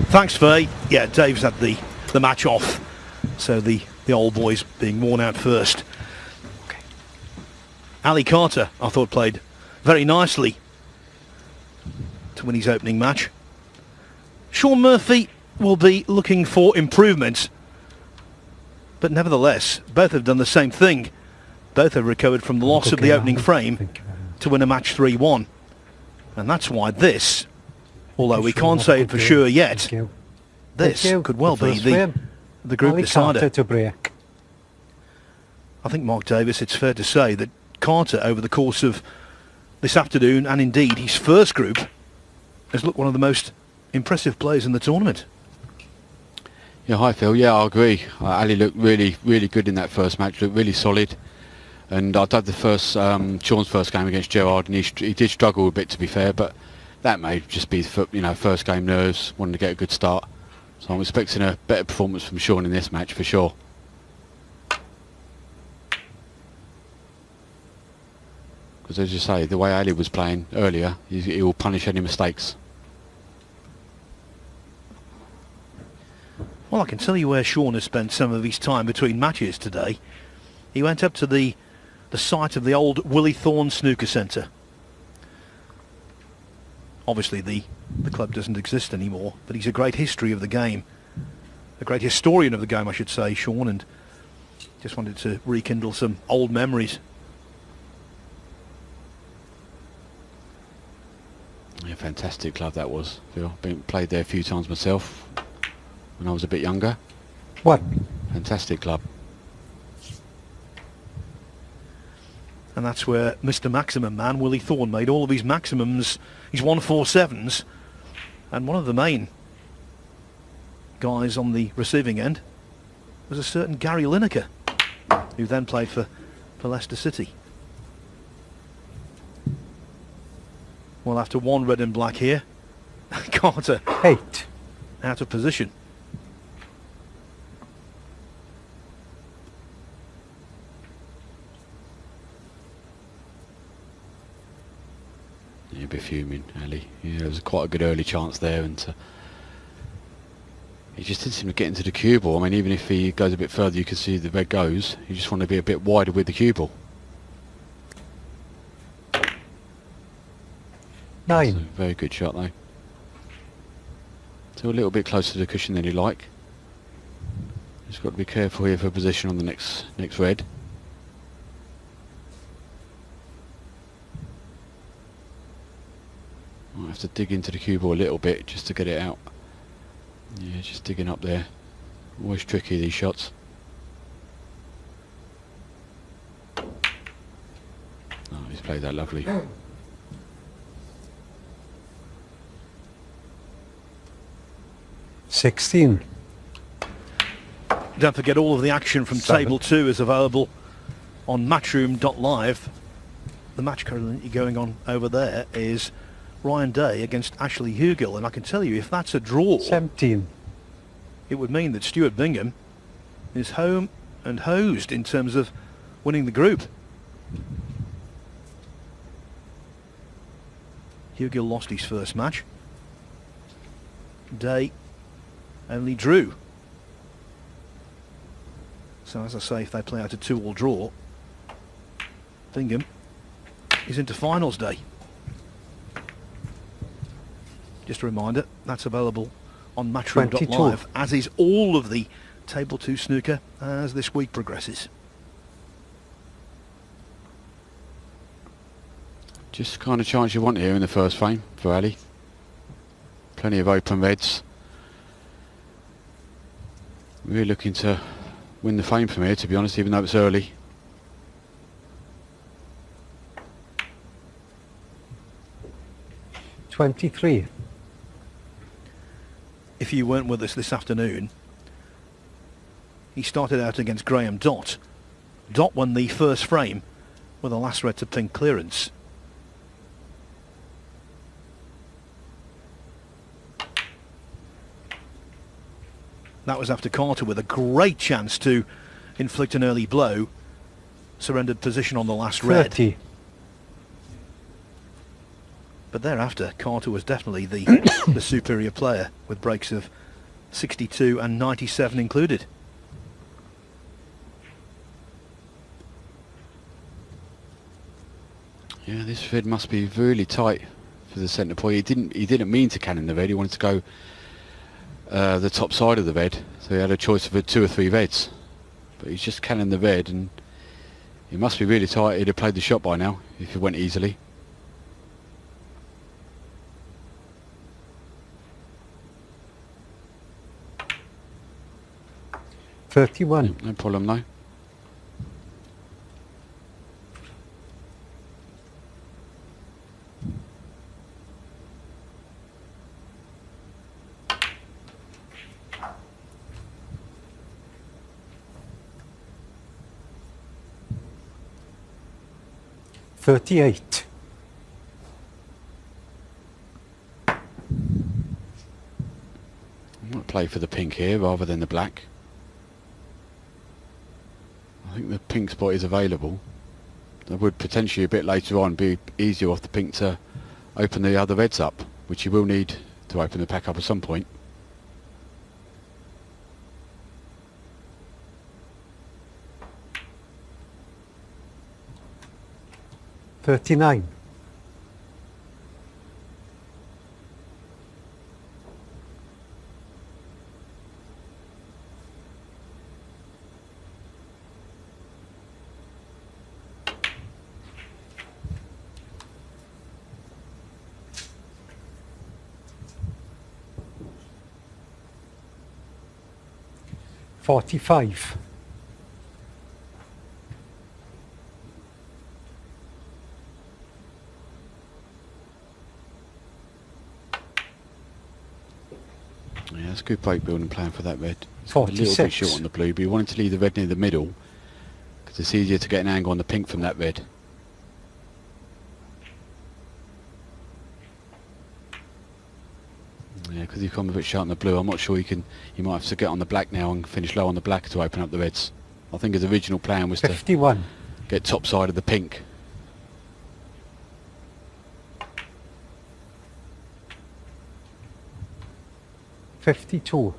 Thanks, Faye. Yeah, Dave's had the match off, so the old boy's being worn out first. Okay. Ali Carter, I thought, played very nicely to win his opening match. Sean Murphy will be looking for improvements, but nevertheless, both have done the same thing. Both have recovered from the loss of the opening frame to win a match 3-1. And that's why this, although we can't say it for sure yet, this could well be the group decider. To break. I think, Mark Davis, it's fair to say that Carter, over the course of this afternoon, and indeed his first group, has looked one of the most impressive players in the tournament. Yeah, hi Phil. Yeah, I agree. Ali looked really, really good in that first match. Looked really solid. And I'd had the first Sean's first game against Gerard, and he did struggle a bit, to be fair. But that may just be first game nerves, wanting to get a good start. So I'm expecting a better performance from Sean in this match for sure. Because as you say, the way Ali was playing earlier, he will punish any mistakes. Well, I can tell you where Sean has spent some of his time between matches today. He went up to the site of the old Willie Thorne Snooker Centre. Obviously the club doesn't exist anymore, but he's a great history of the game. A great historian of the game, I should say, Sean, and just wanted to rekindle some old memories. Yeah, fantastic club that was, Phil. Played there a few times myself when I was a bit younger. What? Fantastic club. And that's where Mr. Maximum man, Willie Thorne, made all of his maximums, his 147s, and one of the main guys on the receiving end was a certain Gary Lineker, who then played for Leicester City. Well, after one red and black here, Carter 8. out of position. He'll be fuming, Ali. Yeah, there was quite a good early chance there, and he just didn't seem to get into the cue ball. I mean, even if he goes a bit further, you can see the red goes. You just want to be a bit wider with the cue ball. 9. So, very good shot, though. So a little bit closer to the cushion than you like. Just got to be careful here for position on the next red. Might have to dig into the cue ball a little bit just to get it out. Yeah, just digging up there. Always tricky, these shots. Oh, he's played that lovely. $16. Don't forget, all of the action from 7. Table 2 is available on matchroom.live. The match currently going on over there is Ryan Day against Ashley Hugill, and I can tell you, if that's a draw, 17. it would mean that Stuart Bingham is home and hosed in terms of winning the group. Hugill lost his first match. Day only drew. So as I say, if they play out a 2-all draw, Bingham is into finals day. Just a reminder, that's available on matchroom.live, as is all of the Table 2 snooker as this week progresses. Just the kind of chance you want here in the first frame for Ali. Plenty of open reds. Really looking to win the frame from here, to be honest, even though it's early. $23. If you weren't with us this afternoon, he started out against Graham Dott. Dott won the first frame with a last red to pink clearance. That was after Carter, with a great chance to inflict an early blow, surrendered position on the last red. 30. But thereafter, Carter was definitely the superior player, with breaks of 62 and 97 included. Yeah, this red must be really tight for the centre point. He didn't mean to cannon the red. He wanted to go the top side of the red, so he had a choice of 2 or 3 reds. But he's just cannoned the red, and he must be really tight. He'd have played the shot by now if it went easily. $31. No problem, no. $38. I'm going to play for the pink here rather than the black. I think the pink spot is available. That would potentially a bit later on be easier off the pink to open the other reds up, which you will need to open the pack up at some point. $39. $45. Yeah, it's a good break building plan for that red. It's a little bit 46. short on the blue, but you wanted to leave the red near the middle because it's easier to get an angle on the pink from that red. Yeah, because you've come a bit short on the blue. I'm not sure you might have to get on the black now and finish low on the black to open up the reds. I think his original plan was to 51. get top side of the pink. $52.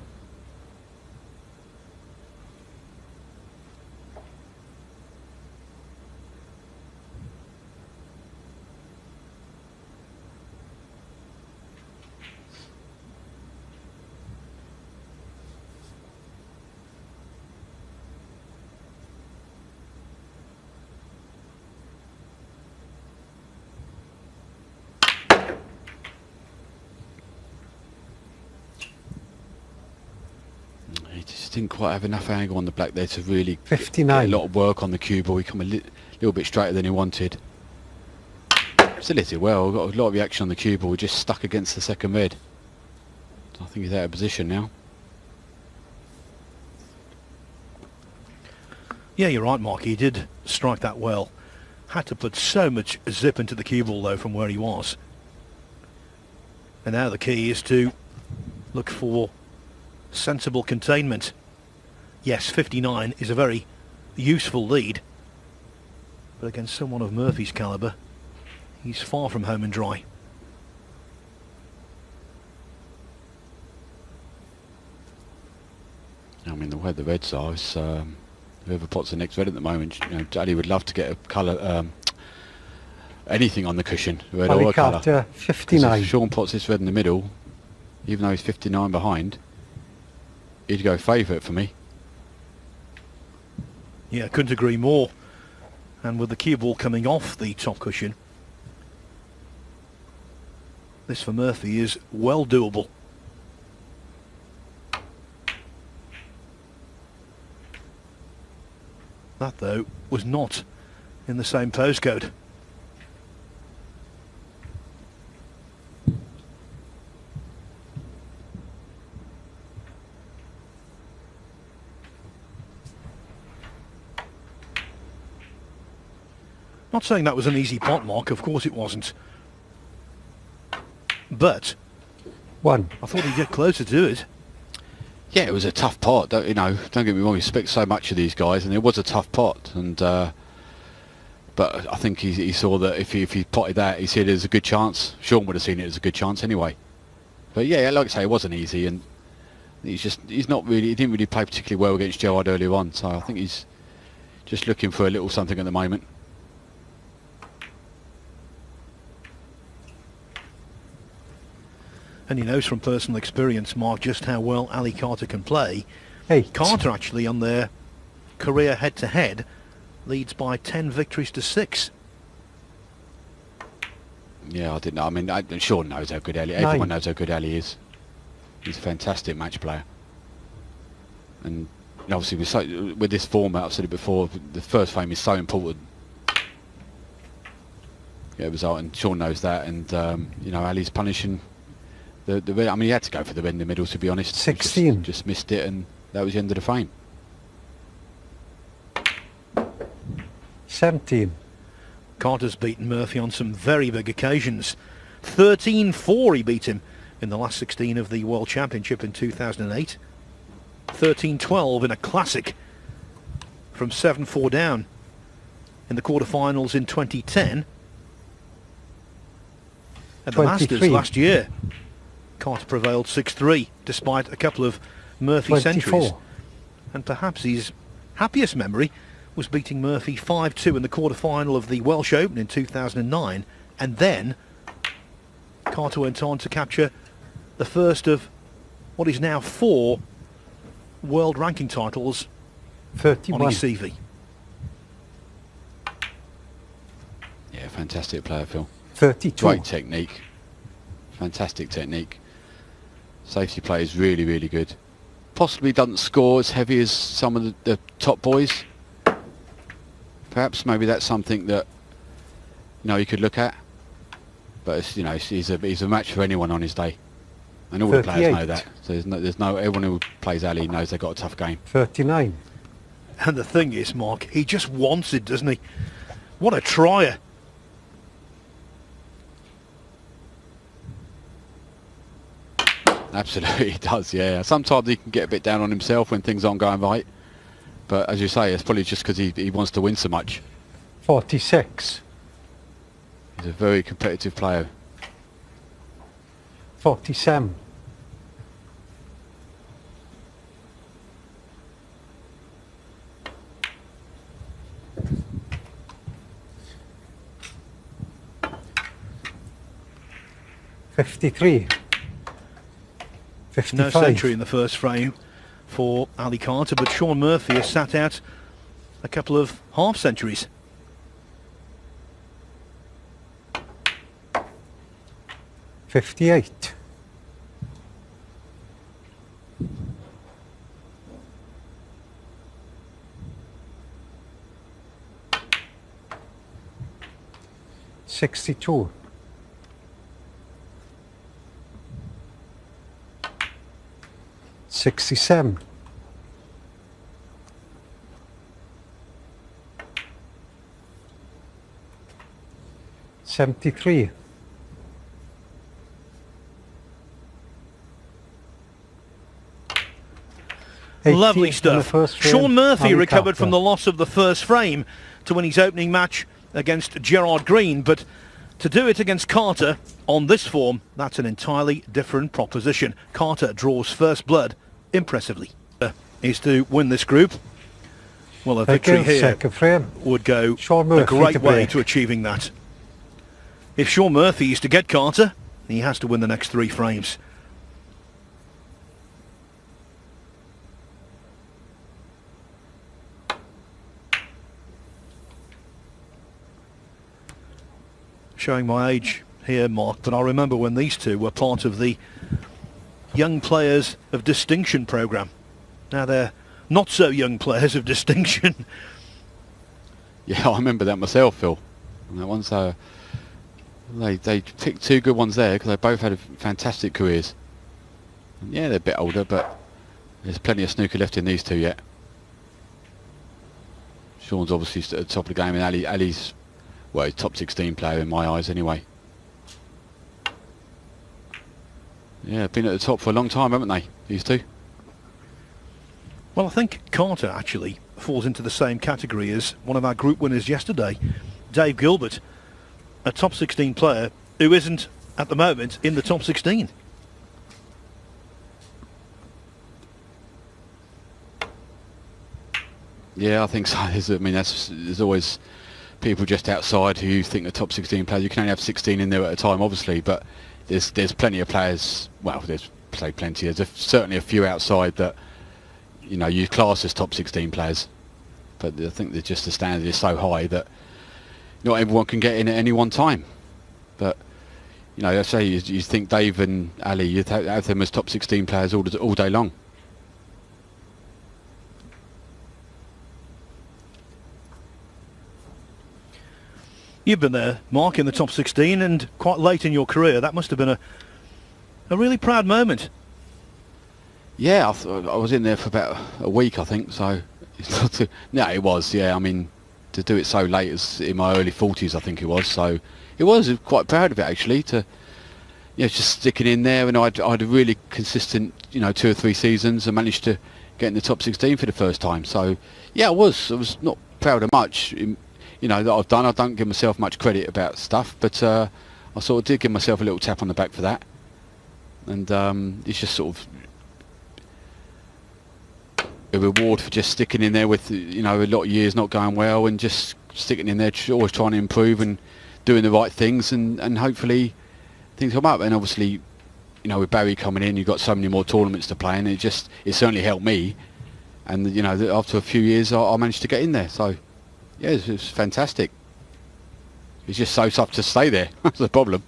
He just didn't quite have enough angle on the black there to really get 59. a lot of work on the cue ball. He come a little bit straighter than he wanted. Still hit it well. Got a lot of reaction on the cue ball. Just stuck against the second red. I think he's out of position now. Yeah, you're right, Mark. He did strike that well. Had to put so much zip into the cue ball, though, from where he was. And now the key is to look for sensible containment. Yes, 59 is a very useful lead. But against someone of Murphy's calibre, he's far from home and dry. I mean, the way the reds are, it's, whoever pots the next red at the moment, you know, Daddy would love to get a colour, anything on the cushion, red or colour. Carter, 59. If Sean pots this red in the middle, even though he's 59 behind, he'd go favourite for me. Yeah, couldn't agree more. And with the cue ball coming off the top cushion, this for Murphy is well doable. That, though, was not in the same postcode. Not saying that was an easy pot, Mark. Of course it wasn't. But 1. I thought he'd get closer to it. Yeah, it was a tough pot. Don't get me wrong. You expect so much of these guys, and it was a tough pot. And But I think he saw that if he potted that, he said there's a good chance. Sean would have seen it as a good chance anyway. But yeah, like I say, it wasn't easy, and he didn't really play particularly well against Gerard earlier on. So I think he's just looking for a little something at the moment. And he knows from personal experience, Mark, just how well Ali Carter can play. 8. Carter actually on their career head-to-head leads by 10 victories to 6. Yeah, I didn't know. I mean, Sean knows how good Ali. 9. Everyone knows how good Ali is. He's a fantastic match player. And obviously, with this format, I've said it before, the first frame is so important. Yeah, result, and Sean knows that. And you know, Ali's punishing the. I mean, he had to go for the red in the middle, to be honest. 16. Just missed it, and that was the end of the frame. 17. Carter's beaten Murphy on some very big occasions. 13-4 he beat him in the last 16 of the World Championship in 2008. 13-12 in a classic from 7-4 down in the quarterfinals in 2010. At the 23. Masters last year, Carter prevailed 6-3 despite a couple of Murphy 24. centuries. And perhaps his happiest memory was beating Murphy 5-2 in the quarter-final of the Welsh Open in 2009, and then Carter went on to capture the first of what is now 4 world ranking titles 31. on his CV. Yeah, fantastic player, Phil. 32. Great technique, fantastic technique. Safety play is really, really good. Possibly doesn't score as heavy as some of the top boys. Perhaps maybe that's something that you could look at. But it's, he's a match for anyone on his day, and all 38. the players know that. So there's no everyone who plays Ali knows they've got a tough game. 39. And the thing is, Mark, he just wants it, doesn't he? What a trier. Absolutely, he does. Yeah. Sometimes he can get a bit down on himself when things aren't going right. But as you say, it's probably just because he wants to win so much. 46. He's a very competitive player. 47. 53. 55. No century in the first frame for Ali Carter, but Sean Murphy has sat out a couple of half centuries. 58. 62. 67. 73. 18 Lovely in the stuff. first frame, Sean Murphy Ali recovered Carter. from the loss of the first frame to win his opening match against Gerard Green, but to do it against Carter on this form, that's an entirely different proposition. Carter draws first blood impressively. Is to win this group. Well, a victory Again, here second frame. would go Sean a Murphy great to way break. to achieving that. If Sean Murphy is to get Carter, he has to win the next 3 frames. Showing my age here, Mark, but I remember when these two were part of the Young Players of Distinction programme. Now they're not so young players of distinction. Yeah, I remember that myself, Phil. And that one's they picked 2 good ones there because they both had fantastic careers. And yeah, they're a bit older, but there's plenty of snooker left in these 2 yet. Sean's obviously at the top of the game, and Ali's, well, he's top 16 player in my eyes anyway. Yeah, been at the top for a long time, haven't they, these 2? Well, I think Carter actually falls into the same category as one of our group winners yesterday, Dave Gilbert, a top 16 player who isn't at the moment in the top 16. Yeah, I think so. There's always people just outside who think the top 16 players. You can only have 16 in there at a time, obviously, but there's plenty of players. Well, there's plenty. There's certainly a few outside that you class as top 16 players, but I think the standard is so high that not everyone can get in at any one time. But I say you think Dave and Ali, you'd have them as top 16 players all day long. You've been there, Mark, in the top 16 and quite late in your career. That must have been a really proud moment. Yeah, I was in there for about a week, I think, so it's not too... No, it was, yeah. I mean, to do it so late as in my early 40s, I think it was, so it was quite proud of it, actually, to just sticking in there. And I'd a really consistent 2 or 3 seasons and managed to get in the top 16 for the first time. So yeah, I was not proud of much that I've done. I don't give myself much credit about stuff, but I sort of did give myself a little tap on the back for that. And it's just sort of a reward for just sticking in there with a lot of years not going well, and just sticking in there, always trying to improve and doing the right things, and hopefully things come up. And obviously with Barry coming in, you've got so many more tournaments to play, and it certainly helped me. And after a few years I managed to get in there, so yeah, it's fantastic. It's just so tough to stay there. That's the problem.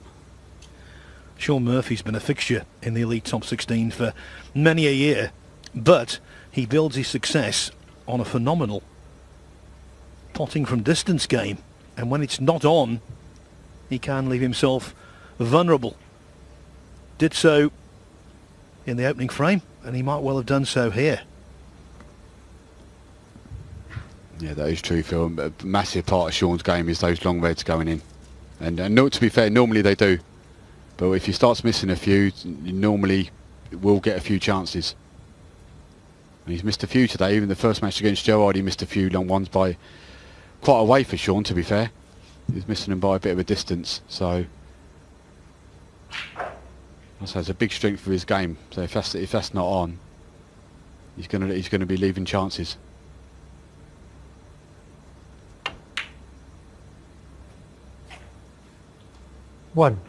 Sean Murphy's been a fixture in the elite top 16 for many a year, but he builds his success on a phenomenal potting from distance game, and when it's not on, he can leave himself vulnerable. Did so in the opening frame, and he might well have done so here. Yeah, that is true, Phil. A massive part of Sean's game is those long reds going in. And to be fair, normally they do. But if he starts missing a few, you normally will get a few chances. And he's missed a few today. Even the first match against Gerard, he missed a few long ones by quite a way for Sean, to be fair. He's missing them by a bit of a distance. So it's a big strength for his game. So if that's not on, he's gonna be leaving chances. One.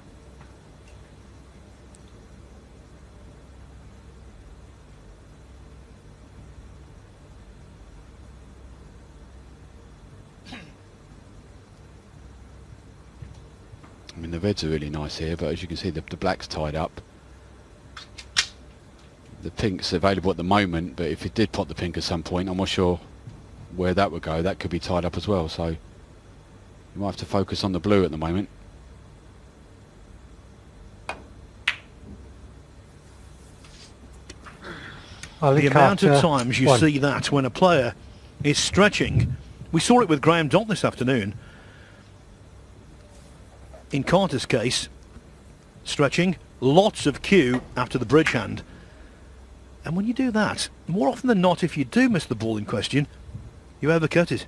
I mean, the reds are really nice here, but as you can see, the black's tied up. The pink's available at the moment, but if it did pot the pink at some point, I'm not sure where that would go. That could be tied up as well, so you might have to focus on the blue at the moment. The amount of times you see that when a player is stretching. We saw it with Graham Dott this afternoon. In Carter's case, stretching, lots of cue after the bridge hand. And when you do that, more often than not, if you do miss the ball in question, you overcut it.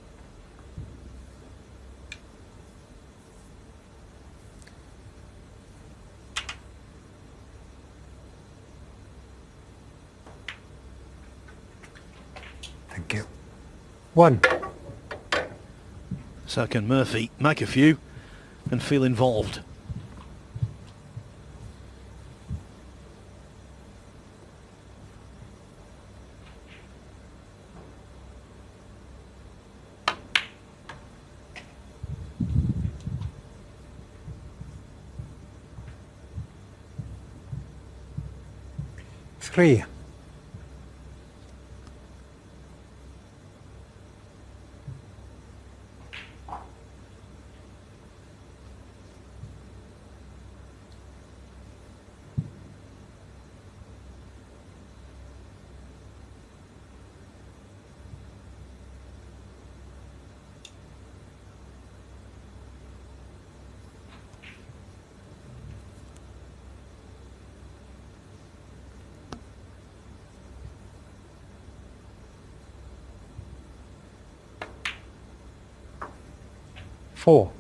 Thank you. One. So can Murphy make a few and feel involved? Three. 4.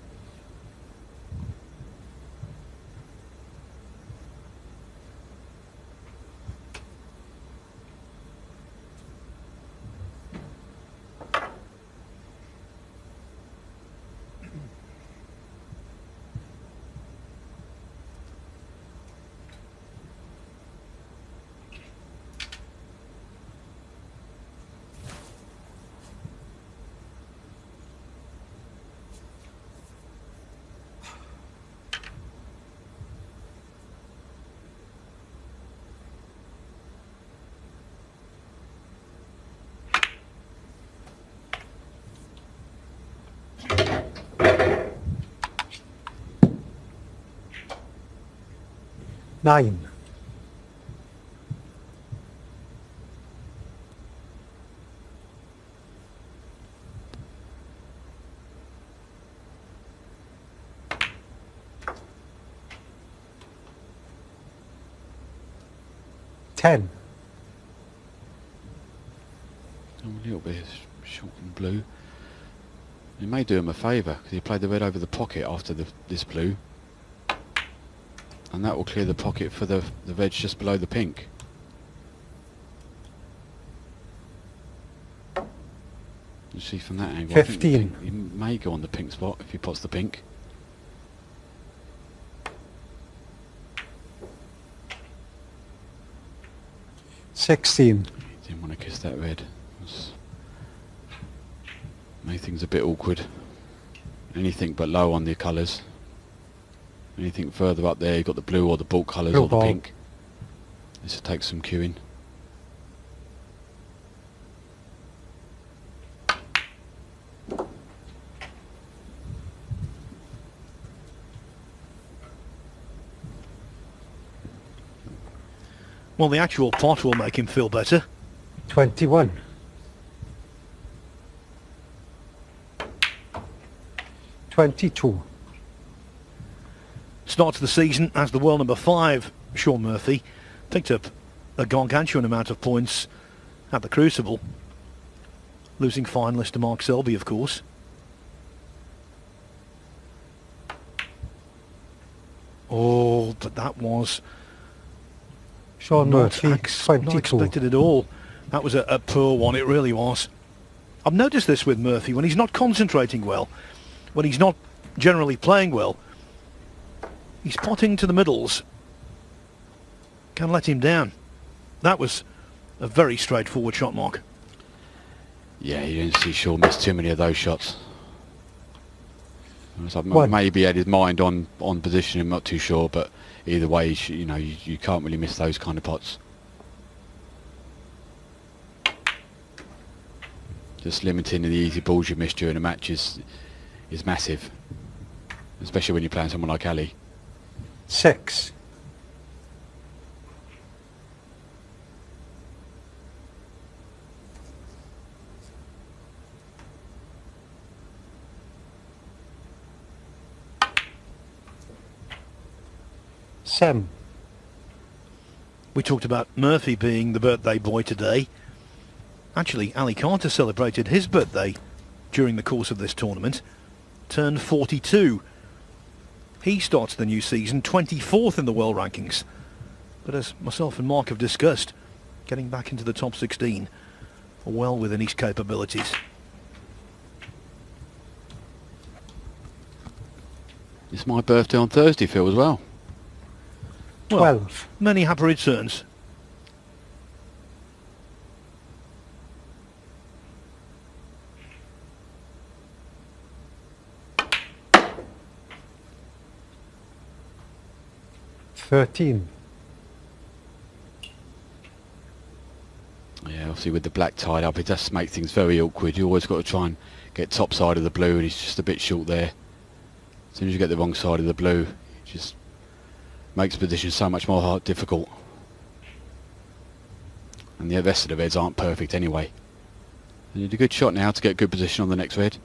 9. 10. A little bit short and blue. It may do him a favour because he played the red over the pocket after this blue. And that will clear the pocket for the veg just below the pink. You see from that angle, 15. He may go on the pink spot if he pots the pink. 16. He didn't want to kiss that red. Made things a bit awkward. Anything but low on the colours. Anything further up there, you've got the blue or the bulk colours Blue or the ball. pink. This will take some cueing. Well, the actual pot will make him feel better. 21. 22. Starts the season as the world number 5, Sean Murphy. Picked up a gargantuan amount of points at the Crucible. Losing finalist to Mark Selby, of course. Oh, but that was Sean Murphy, not 22. expected at all. That was a poor one, it really was. I've noticed this with Murphy, when he's not concentrating well, when he's not generally playing well, he's potting to the middles. Can let him down. That was a very straightforward shot, Mark. Yeah, you didn't see Shaw miss too many of those shots. So One. maybe he had his mind on position, I'm not too sure, but either way, you know, you can't really miss those kind of pots. Just limiting the easy balls you miss during a match is massive, especially when you're playing someone like Ali. 6. 7. We talked about Murphy being the birthday boy today. Actually, Ali Carter celebrated his birthday during the course of this tournament. Turned 42. He starts the new season 24th in the world rankings. But as myself and Mark have discussed, getting back into the top 16 are well within his capabilities. It's my birthday on Thursday, Phil, as well. Well, 12. many happy returns. Yeah, obviously with the black tied up, it does make things very awkward. You always got to try and get top side of the blue, and he's just a bit short there. As soon as you get the wrong side of the blue, it just makes the position so much more difficult. And the rest of the reds aren't perfect anyway. You need a good shot now to get a good position on the next red.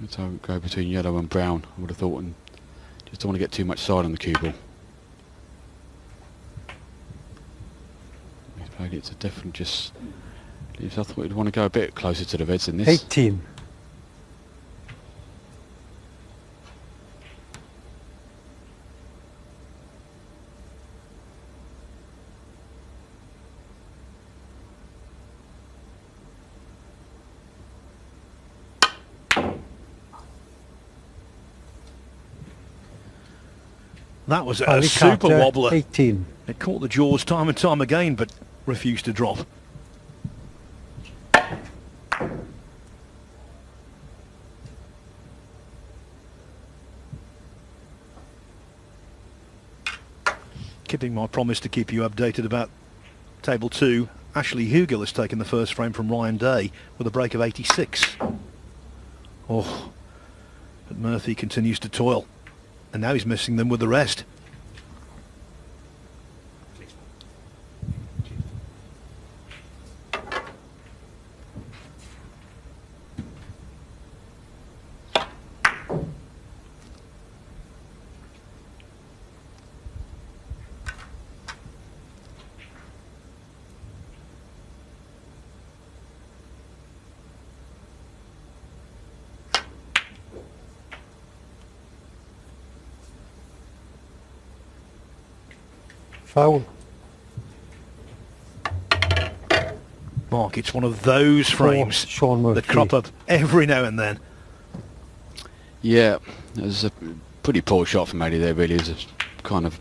So go between yellow and brown, I would have thought, and just don't want to get too much side on the cue ball. and it's a definitely just... I thought we'd want to go a bit closer to the reds than this. 18. That was a Ali super Carter, wobbler. 18. It caught the jaws time and time again, but refused to drop. Keeping my promise to keep you updated about table 2, Ashley Hugel has taken the first frame from Ryan Day with a break of 86. Oh, but Murphy continues to toil, and now he's missing them with the rest. Foul. Mark, it's one of those frames Sean Murphy. that crop up every now and then. Yeah, it was a pretty poor shot from Eddie there, really. It was a kind of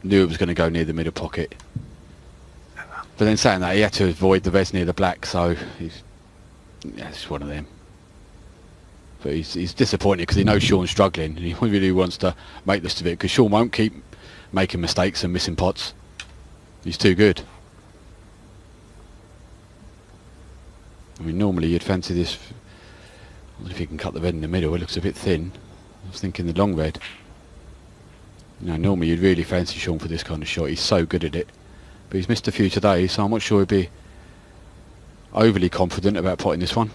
knew it was going to go near the middle pocket. But then saying that, he had to avoid the reds near the black, so yeah, it's one of them. But he's disappointed because he knows Sean's struggling and he really wants to make this of it, because Sean won't keep making mistakes and missing pots. He's too good. I mean, normally you'd fancy this. I don't know if you can cut the red in the middle. It looks a bit thin. I was thinking the long red. You know, normally you'd really fancy Sean for this kind of shot. He's so good at it. But he's missed a few today, so I'm not sure he'd be overly confident about potting this one.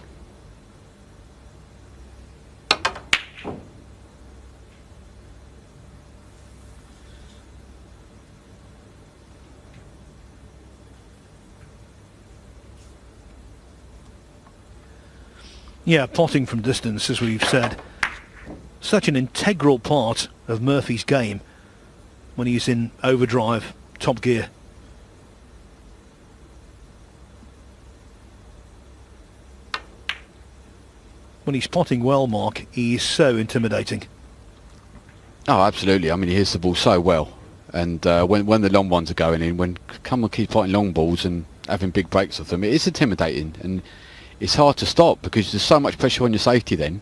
Yeah, potting from distance, as we've said, such an integral part of Murphy's game when he's in overdrive, top gear. When he's potting well, Mark, he is so intimidating. Oh, absolutely. I mean, he hits the ball so well. And when the long ones are going in, when someone keeps potting long balls and having big breaks of them, it is intimidating. And it's hard to stop because there's so much pressure on your safety then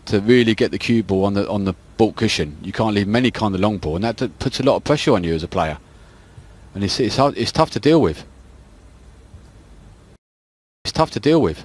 to really get the cue ball on the baulk cushion. You can't leave any kind of long ball, and that puts a lot of pressure on you as a player. And it's hard, it's tough to deal with. It's tough to deal with.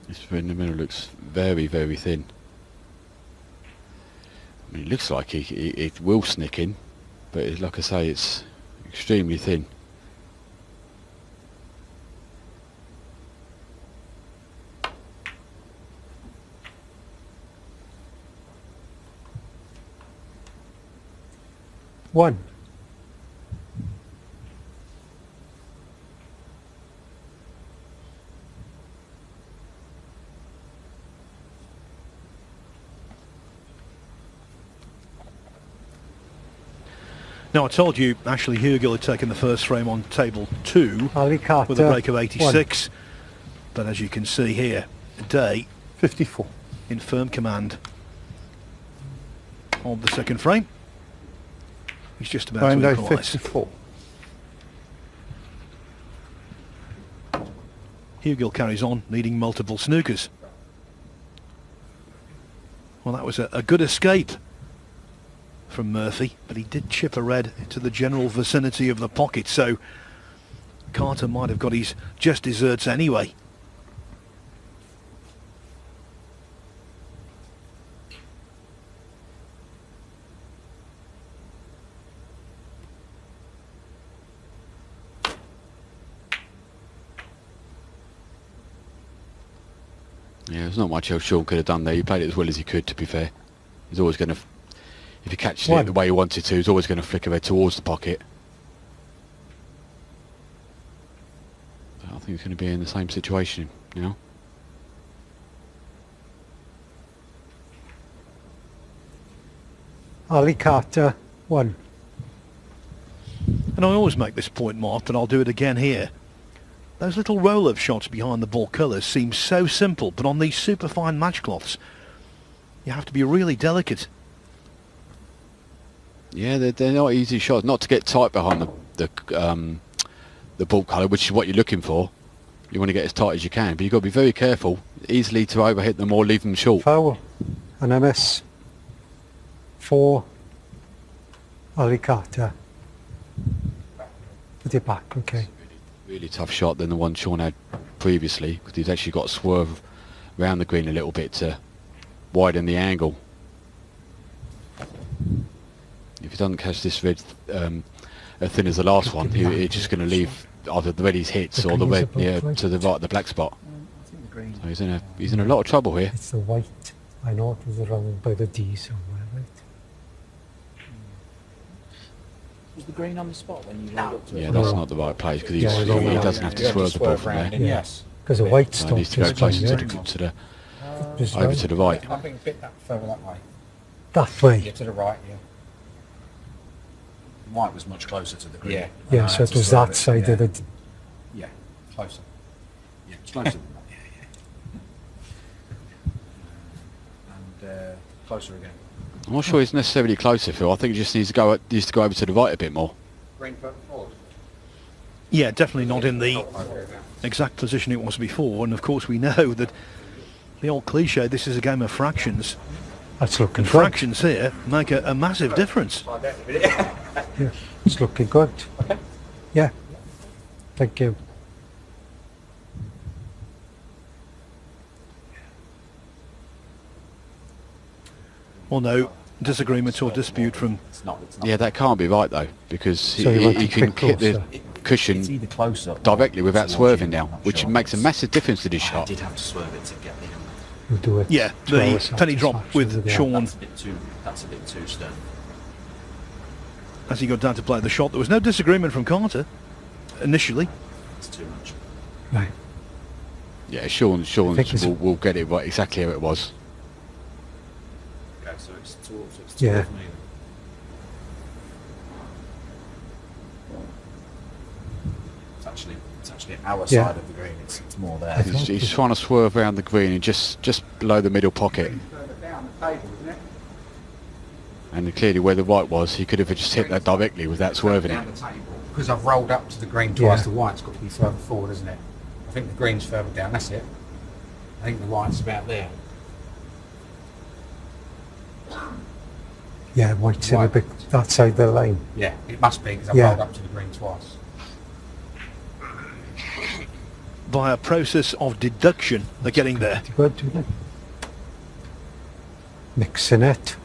This in the middle looks very, very thin. I mean, it looks like it will snick in, but like I say, it's extremely thin. One. Now, I told you Ashley Hugel had taken the first frame on table 2 Ali Carter, with a break of 86. 1. But as you can see here, Day 54. in firm command of the second frame. He's just about Round to out equalise. 54. Hugel carries on, needing multiple snookers. Well, that was a good escape from Murphy, but he did chip a red into the general vicinity of the pocket, so Carter might have got his just desserts anyway. Yeah, there's not much else Sean could have done there. He played it as well as he could, to be fair. He's always going to, if he catches it the way he wanted to, he's always going to flicker it towards the pocket. But I think he's going to be in the same situation now. Ali Carter, 1. And I always make this point, Mark, but I'll do it again here. Those little roll-up shots behind the ball colours seem so simple, but on these superfine match cloths, you have to be really delicate. Yeah, they're not easy shots. Not to get tight behind the ball colour, which is what you're looking for. You want to get as tight as you can, but you've got to be very careful, easily to overhit them or leave them short. Foul. And a miss. 4. Ali Carter. Put it back, okay. Really tough shot than the one Sean had previously, because he's actually got to swerve around the green a little bit to widen the angle. If he doesn't catch this red as thin as the last one, he's just going to leave either the red he's hits or the red near to the right, the black spot. So he's in a lot of trouble here. It's the white. I know it was around by the D somewhere, right? Was the green on the spot when you rolled up to it? Yeah, that's not the right place, because he doesn't have to swerve the ball from there. Yes. Because the white So stuff he needs to go is closer there. to the Just over right. to the right. I think a bit that further that way. That way. Yeah, to the right, yeah. White was much closer to the green. Yeah. Yeah, so it was that side of the... Yeah, closer. Yeah, it's closer than that. Yeah. And closer again. I'm not sure he's necessarily closer, Phil. I think he just needs to go over to the right a bit more. Green further forward. Yeah, definitely not in the exact position it was before. And of course we know that the old cliche, this is a game of fractions. That's looking And good. fractions here make a massive difference. Yeah, it's looking good. Okay. Yeah. Thank you. Well, no disagreement or dispute from... It's not. Yeah, that can't be right though, because So you want he to can pick hit the closer. It's cushion either closer directly without towards swerving you, now, I'm not which sure. makes a massive difference to this I shot. did have to swerve it to get the We'll do it. Yeah, to our the penny drop satisfaction with the Sean That's a bit too stern. as he got down to play the shot. There was no disagreement from Carter initially. It's too much. Right. Yeah, Sean think it's- will get it right exactly how it was. Okay, so it's towards Yeah. me. It's actually our Yeah. side of the green. It's more there. I thought He's trying to swerve around the green and just below the middle pocket. Further down the table, isn't it? And clearly where the white was, he could have just hit that directly without swerving it. Down the table. Because I've rolled up to the green twice, Yeah. the white's got to be further forward, isn't it? I think the green's further down, that's it. I think the white's about there. Yeah, white's in a White. bit that side of the line. Yeah, it must be because I've Yeah. rolled up to the green twice. By a process of deduction, they're getting there. Pretty good, isn't it? Mixing it.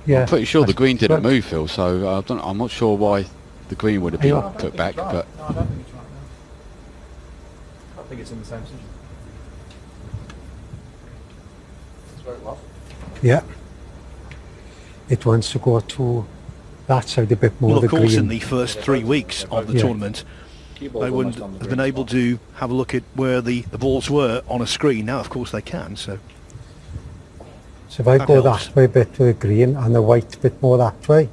Yeah. I'm pretty sure the that's green pretty didn't good. move, Phil, so I'm not sure why the green would have been Yeah. put back, but No, I don't think it's right now. I think it's in the same position. That's where it was. Yeah. It wants to go to that side a bit more, Well, the of course, green. in the first 3 weeks of the Yeah. tournament, they wouldn't have been able to have a look at where the balls were on a screen. Now, of course, they can. So So if I that go helps. that way a bit to the green and the white a bit more that way.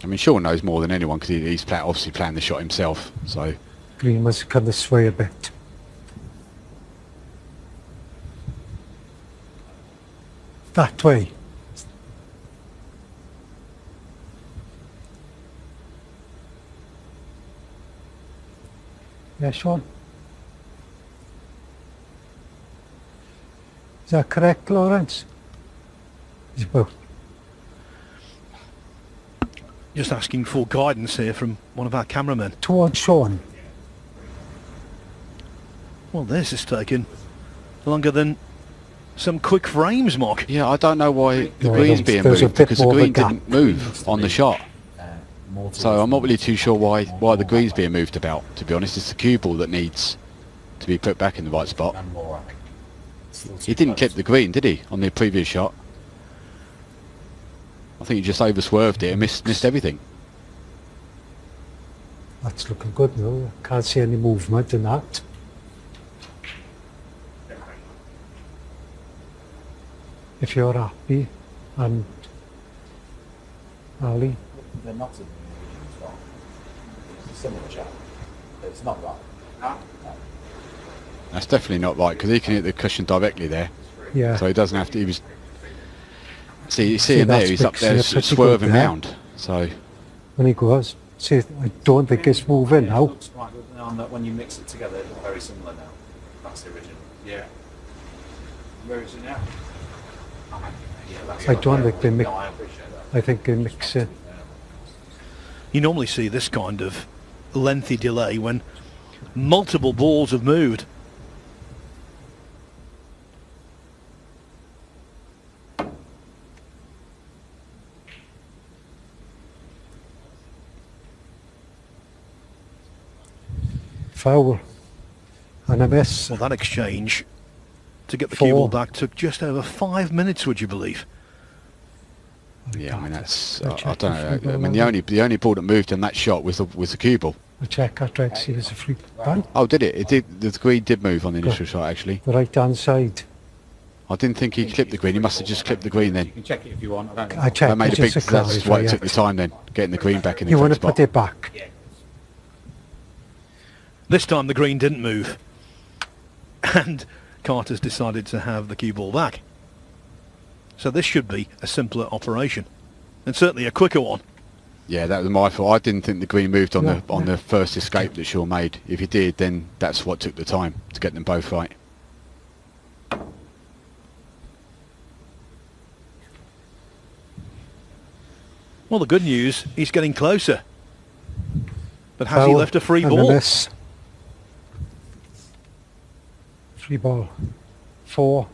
I mean, Sean knows more than anyone because he's obviously planned the shot himself, so... Green must kind of sway a bit. That way. Yeah, Sean. Is that correct, Lawrence? It's about just asking for guidance here from one of our cameramen. towards Sean. Well, this is taken longer than some quick frames, Mark. Yeah, I don't know why the No, green's being there's a moved, bit because the more of a green gap. didn't move on the shot. So I'm not really too sure why the green's being moved about, to be honest. It's the cue ball that needs to be put back in the right spot. And more, I think. Still too He didn't close. clip the green, did he, on the previous shot? I think he just over swerved it and missed everything. That's looking good now. I can't see any movement in that. If you're happy, and Ali, They're not in the individual as well. It's a similar shot, but it's not right. That's definitely not right, because he can hit the cushion directly there. yeah, So he doesn't have to. He was. See, you see him that's there. He's up mixing there it pretty good swerving there. round. So when he goes, see, I don't think it's moving It now. looks quite good now, and that when you mix it together, it looks very similar now. That's the original. Yeah. Where is it now? Yeah, that's I don't think they mix. No, I appreciate that. I think they mix it. You normally see this kind of lengthy delay when multiple balls have moved. Foul and a miss. Well, that exchange to get the cue ball back took just over 5 minutes, would you believe? yeah, I mean that's. I I checked don't the know. free I ball mean now. the only ball that moved in that shot was the cue ball. I check. I tried to see if it's a free ball. Oh, did it? It did. The green did move on the initial shot. Actually, The right hand side. I didn't think he clipped the green. He must have just clipped the green then. You can check it if you want. I don't know. I checked. That made it a big. just to That's why it clarify took the it. time then, getting the green back in the You want correct to spot. put it back. Yeah. This time the green didn't move. And Carter's decided to have the cue ball back. So this should be a simpler operation. And certainly a quicker one. Yeah, that was my fault. I didn't think the green moved on Yeah, the first escape that Shaw made. If he did, then that's what took the time to get them both right. Well, the good news, he's getting closer. But has he Foul left a free and ball? miss. Free ball. 4.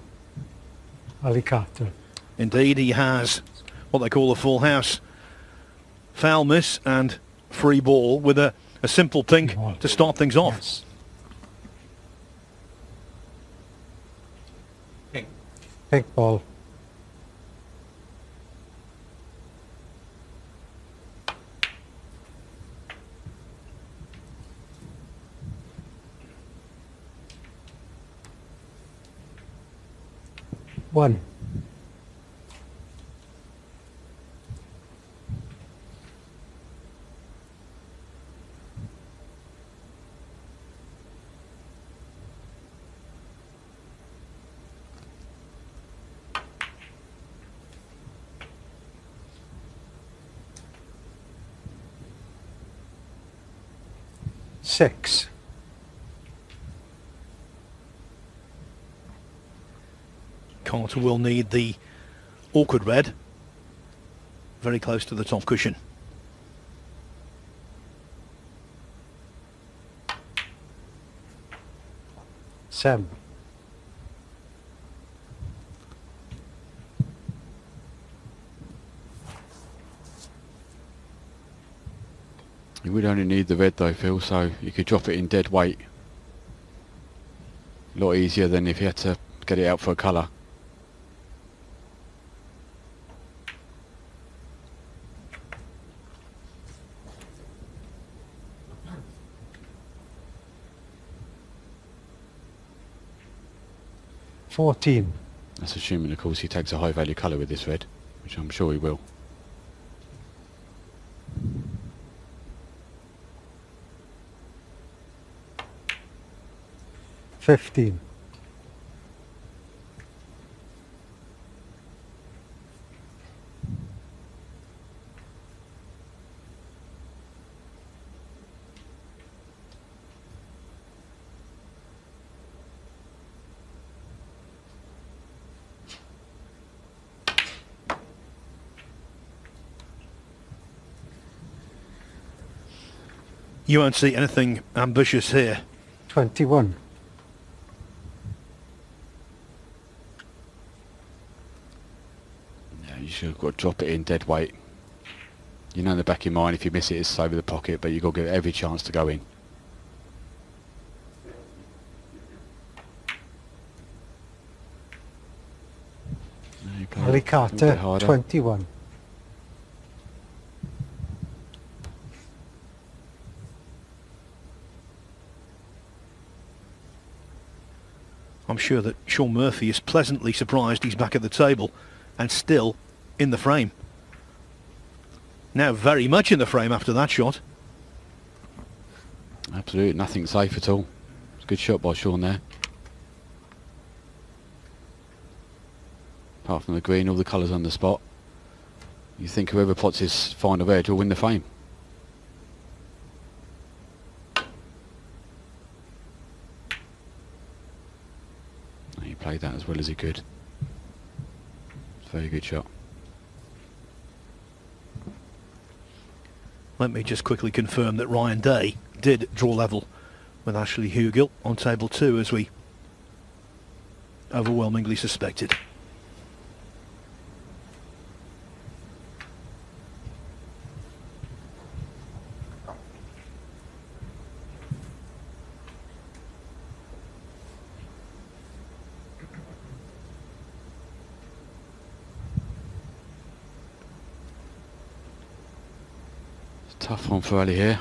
Ali Carter. Indeed, he has what they call a full house. Foul miss and free ball with a simple pink Free ball. to start things off. Yes. Pink. Pink ball. One. Six. Carter will need the awkward red very close to the top cushion. Seven. You would only need the red though, Phil, so you could drop it in dead weight. A lot easier than if you had to get it out for a colour. $14. That's assuming, of course, he takes a high value colour with this red, which I'm sure he will. $15. You won't see anything ambitious here. 21. should have got to drop it in dead weight. You know in the back of your mind if you miss it it's over the pocket, but you've got to give it every chance to go in. Ali Carter, 21. I'm sure that Sean Murphy is pleasantly surprised he's back at the table and still in the frame. Now very much in the frame after that shot. Absolutely, nothing safe at all. It's a good shot by Sean there. Apart from the green, all the colours on the spot. You think whoever pots his final red will win the frame. He played that as well as he could. It's a very good shot. Let me just quickly confirm that Ryan Day did draw level with Ashley Hugill on table 2 as we overwhelmingly suspected. Tough one for Ali here.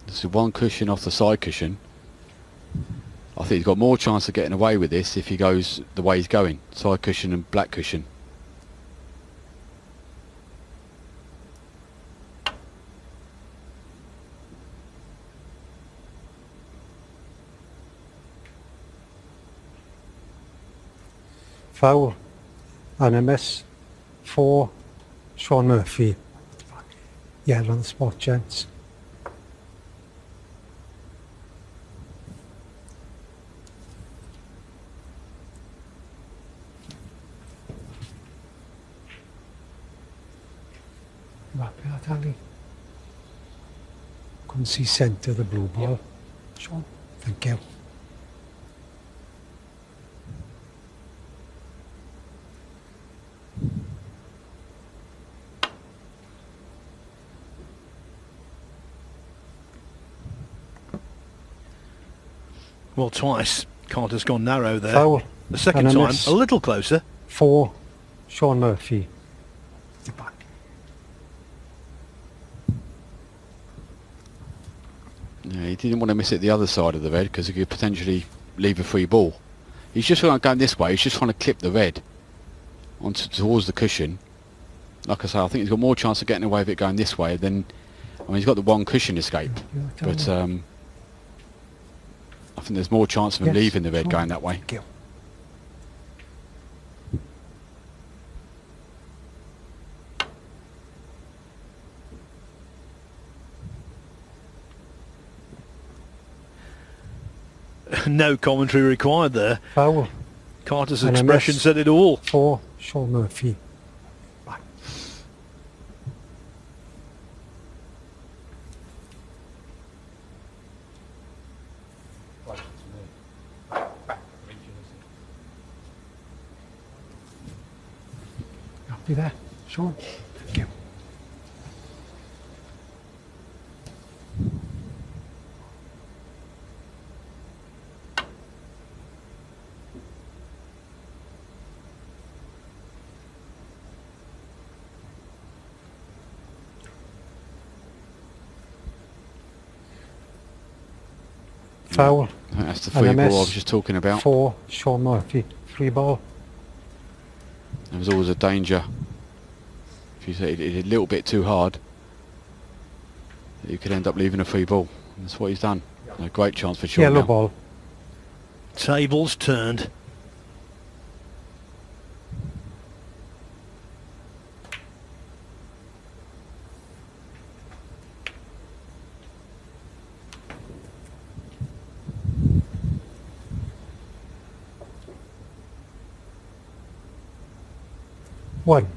This is one cushion off the side cushion. I think he's got more chance of getting away with this if he goes the way he's going. Side cushion and black cushion. Foul and a miss for Sean Murphy. Yellow on the spot, gents. Happy with that, Ali? Couldn't see centre of the blue ball. Sean, thank you. Well, twice Carter's gone narrow there. Foul. The second And a time miss. a little closer. For Sean Murphy. The back. Yeah, he didn't want to miss it the other side of the red because he could potentially leave a free ball. He's just going this way. He's just trying to clip the red onto towards the cushion. Like I say, I think he's got more chance of getting away with it going this way than. I mean, he's got the one cushion escape, but I think there's more chance of him Yes, leaving the red sure. going that way. Thank you. No commentary required there. Foul Carter's And a expression miss. said it all. for Sean Murphy. Back. Close to me. Happy there, Sean? Thank you. Foul I think that's the And a free ball I miss was just talking about. for Sean Murphy. Free ball. There was always a danger. If you say it a little bit too hard, you could end up leaving a free ball. And that's what he's done. A great chance for Sean Yellow now. ball. Tables turned. One.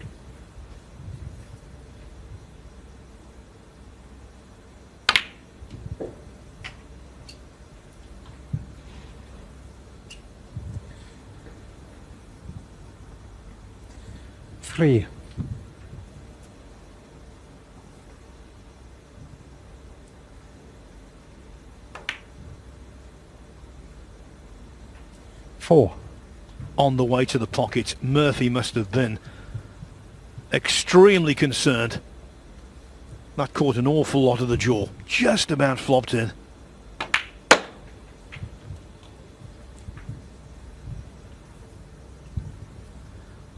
Three. 4. On the way to the pocket, Murphy must have been extremely concerned. That caught an awful lot of the jaw. Just about flopped in.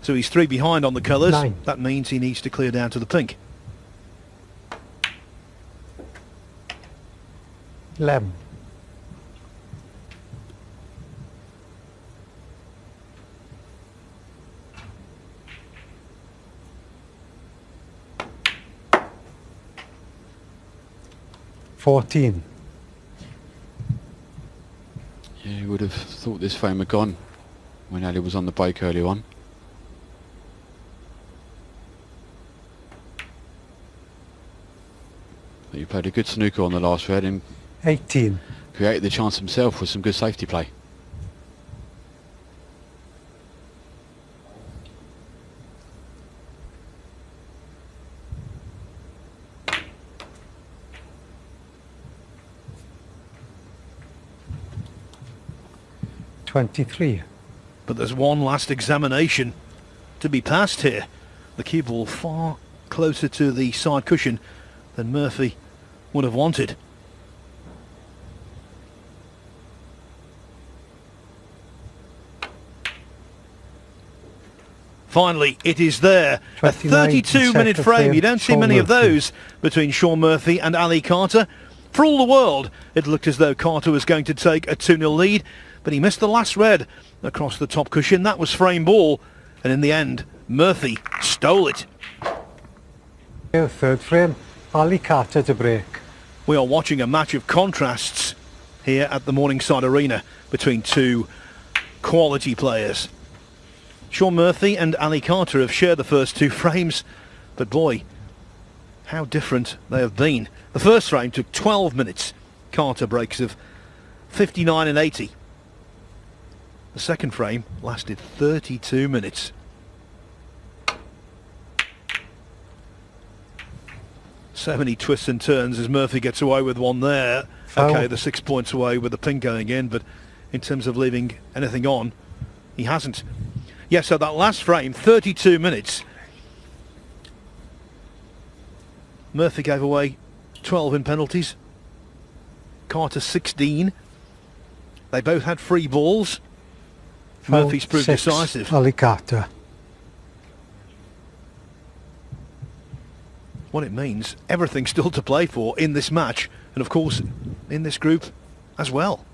So he's 3 behind on the colours. 9. That means he needs to clear down to the pink. 11. 14. Yeah, you would have thought this frame had gone when Ali was on the break earlier on. But he played a good snooker on the last red and 18. created the chance himself with some good safety play. But there's one last examination to be passed here. The cue ball far closer to the side cushion than Murphy would have wanted. Finally, it is there. A 32-minute frame. You don't see many of those between Sean Murphy and Ali Carter. For all the world, it looked as though Carter was going to take a 2-0 lead, but he missed the last red across the top cushion. That was frame ball, and in the end, Murphy stole it. Third frame, Ali Carter to break. We are watching a match of contrasts here at the Morningside Arena between two quality players. Sean Murphy and Ali Carter have shared the first 2 frames, but boy, how different they have been. The first frame took 12 minutes. Carter breaks of 59 and 80. The second frame lasted 32 minutes. So many twists and turns as Murphy gets away with one there. Okay, the 6 points away with the pink going in, but in terms of leaving anything on, he hasn't. Yeah, so that last frame, 32 minutes. Murphy gave away 12 in penalties. Carter 16. They both had free balls. Murphy's proved 6, decisive. Ali Carter. What it means, everything still to play for in this match, and of course in this group as well.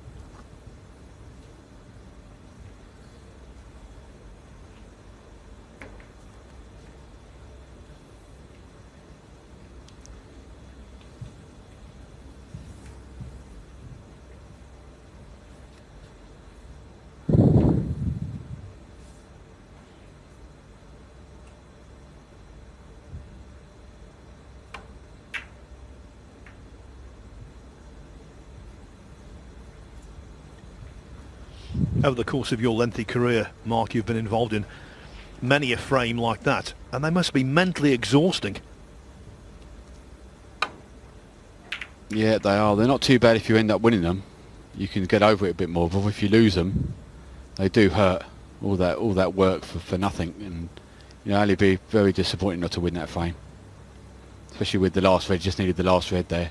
Over the course of your lengthy career, Mark, you've been involved in many a frame like that, and they must be mentally exhausting. Yeah, they are. They're not too bad if you end up winning them. You can get over it a bit more, but if you lose them, they do hurt. All that work for nothing. And you know, Ali be very disappointed not to win that frame, especially with the last red. Just needed the last red there.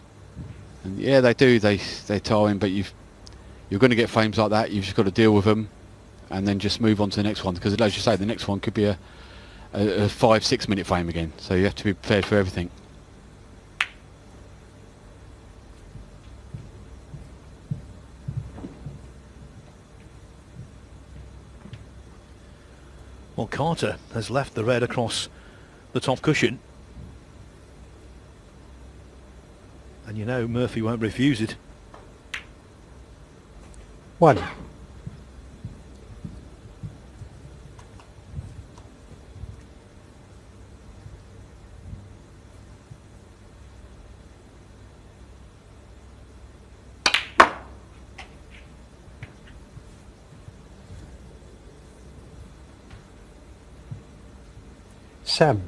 And yeah, they do. They tire him, but you're going to get frames like that. You've just got to deal with them and then just move on to the next one, because as you say, the next one could be a 5-6 minute frame again, so you have to be prepared for everything. Well, Carter has left the red across the top cushion, and you know Murphy won't refuse it. 1. Sam.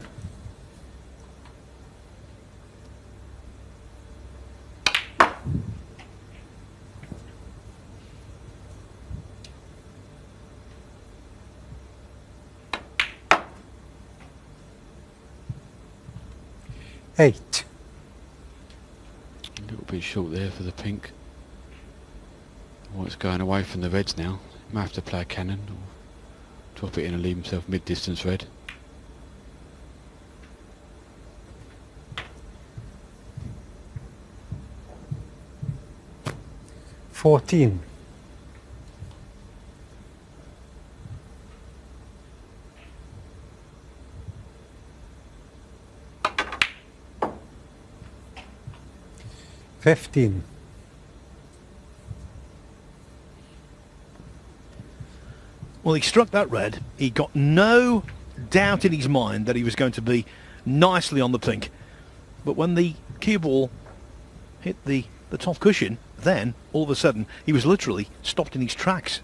8. A little bit short there for the pink. Oh, it's going away from the reds now. Might have to play a cannon or drop it in and leave himself mid-distance red. $14. $15. Well, he struck that red. He got no doubt in his mind that he was going to be nicely on the pink. But when the cue ball hit the top cushion, then, all of a sudden, he was literally stopped in his tracks.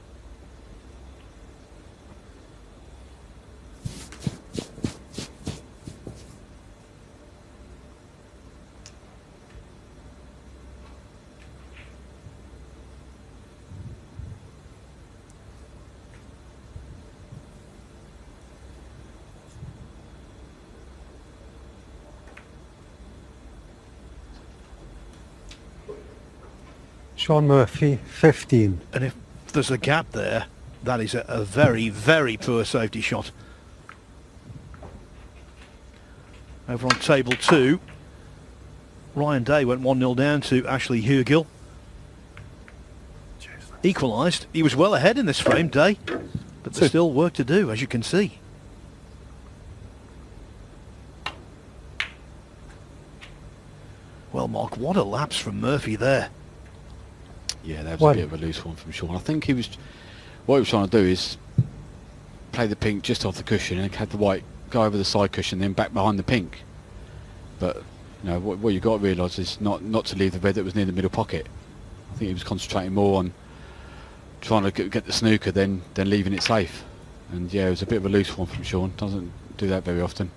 Sean Murphy, 15. And if there's a gap there, that is a very, very poor safety shot. Over on table 2, Ryan Day went 1-0 down to Ashley Hugill. Equalised. He was well ahead in this frame, Day, but there's still work to do, as you can see. Well, Mark, what a lapse from Murphy there. Yeah, that was a bit of a loose one from Sean. I think what he was trying to do is play the pink just off the cushion and had the white go over the side cushion, then back behind the pink. But you know what you got to realise is not to leave the red that was near the middle pocket. I think he was concentrating more on trying to get the snooker than leaving it safe. And yeah, it was a bit of a loose one from Sean. Doesn't do that very often.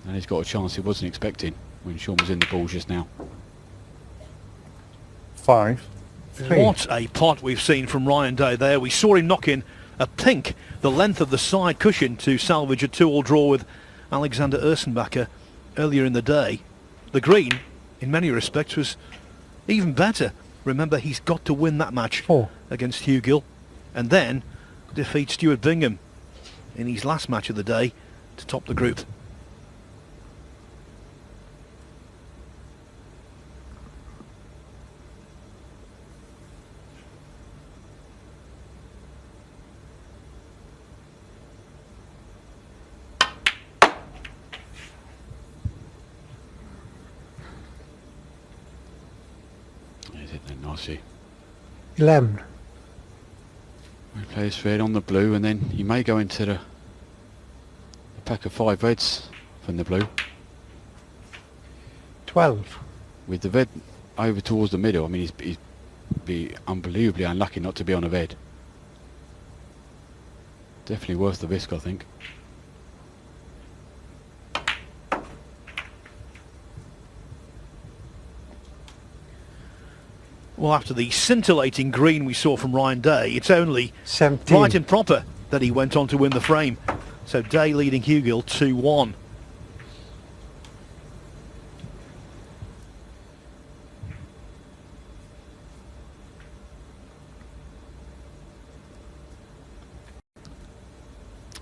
And he's got a chance he wasn't expecting when Sean was in the balls just now. 5. What a pot we've seen from Ryan Day there. We saw him knock in a pink the length of the side cushion to salvage a 2-all draw with Alexander Ersenbacher earlier in the day. The green, in many respects, was even better. Remember, he's got to win that match against Hugill and then defeat Stuart Bingham in his last match of the day to top the group. Nicely. 11. We play this red on the blue, and then he may go into the pack of 5 reds from the blue. 12. With the red over towards the middle, I mean, he'd be unbelievably unlucky not to be on a red. Definitely worth the risk, I think. Well, after the scintillating green we saw from Ryan Day, it's only 17. right and proper that he went on to win the frame. So Day leading Hugill 2-1.